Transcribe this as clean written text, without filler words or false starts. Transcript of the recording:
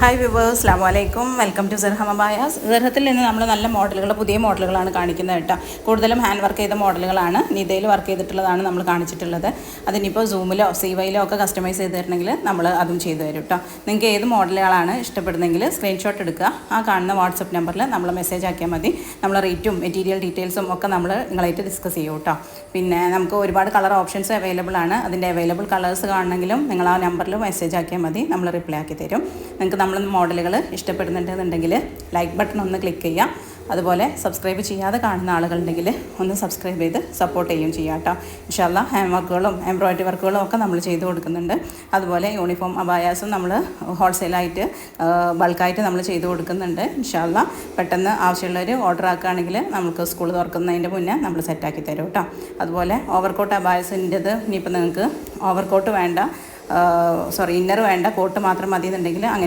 Hi viewers, അസ്സലാമു അലൈക്കും. Welcome to Serham abayas. സെർഹത്തിൽ നിന്ന് നമ്മൾ നല്ല മോഡലുകൾ, പുതിയ മോഡലുകളാണ് കാണിക്കുന്നത് കേട്ടോ. കൂടുതലും ഹാൻഡ് വർക്ക് ചെയ്ത മോഡലുകളാണ്, നിതയിൽ വർക്ക് ചെയ്തിട്ടുള്ളതാണ് നമ്മൾ കാണിച്ചിട്ടുള്ളത്. അതിനിപ്പോൾ സൂമിലോ സീവയിലോ ഒക്കെ കസ്റ്റമൈസ് ചെയ്ത് തരണമെങ്കിൽ നമ്മൾ അതും ചെയ്തു തരും കേട്ടോ. നിങ്ങൾക്ക് ഏത് മോഡലുകളാണ് ഇഷ്ടപ്പെടുന്നതെങ്കിൽ സ്ക്രീൻഷോട്ട് എടുക്കുക. ആ കാണുന്ന വാട്സപ്പ് നമ്പറിൽ നമ്മൾ മെസ്സേജ് ആക്കിയാൽ മതി. നമ്മൾ റേറ്റും മെറ്റീരിയൽ ഡീറ്റെയിൽസും ഒക്കെ നമ്മൾ നിങ്ങളായിട്ട് ഡിസ്കസ് ചെയ്യും കേട്ടോ. പിന്നെ നമുക്ക് ഒരുപാട് കളർ ഓപ്ഷൻസ് അവൈലബിൾ ആണ്. അതിൻ്റെ അവൈലബിൾ കളേഴ്സ് കാണണമെങ്കിലും നിങ്ങൾ ആ നമ്പറിൽ മെസ്സേജ് ആക്കിയാൽ മതി, നമ്മൾ റിപ്ലൈ ആക്കി തരും. നിങ്ങൾക്ക് നമ്മൾ മോഡലുകൾ ഇഷ്ടപ്പെടുന്നുണ്ടെന്നുണ്ടെങ്കിൽ ലൈക്ക് ബട്ടൺ ഒന്ന് ക്ലിക്ക് ചെയ്യാം. അതുപോലെ സബ്സ്ക്രൈബ് ചെയ്യാതെ കാണുന്ന ആളുകളുണ്ടെങ്കിൽ ഒന്ന് സബ്സ്ക്രൈബ് ചെയ്ത് സപ്പോർട്ട് ചെയ്യുകയും ചെയ്യാം കേട്ടോ. ഇൻഷാ അല്ലാ ഹാൻഡ് വർക്കുകളും എംബ്രോയിഡറി വർക്കുകളും ഒക്കെ നമ്മൾ ചെയ്ത് കൊടുക്കുന്നുണ്ട്. അതുപോലെ യൂണിഫോം അബായാസും നമ്മൾ ഹോൾസെയിലായിട്ട് ബൾക്കായിട്ട് നമ്മൾ ചെയ്ത് കൊടുക്കുന്നുണ്ട്. ഇൻഷാ അല്ലാ പെട്ടെന്ന് ആവശ്യമുള്ളവർ ഓർഡർ ആക്കുകയാണെങ്കിൽ നമുക്ക് സ്കൂൾ തുറക്കുന്നതിൻ്റെ മുന്നേ നമ്മൾ സെറ്റാക്കി തരും കേട്ടോ. അതുപോലെ ഓവർകോട്ട് അബായസിൻ്റെത് ഇനിയിപ്പോൾ നിങ്ങൾക്ക് ഓവർകോട്ട് വേണ്ട, ഇന്നർ വേണ്ട, കോട്ട് മാത്രം മതി എന്നുണ്ടെങ്കിൽ അങ്ങനെ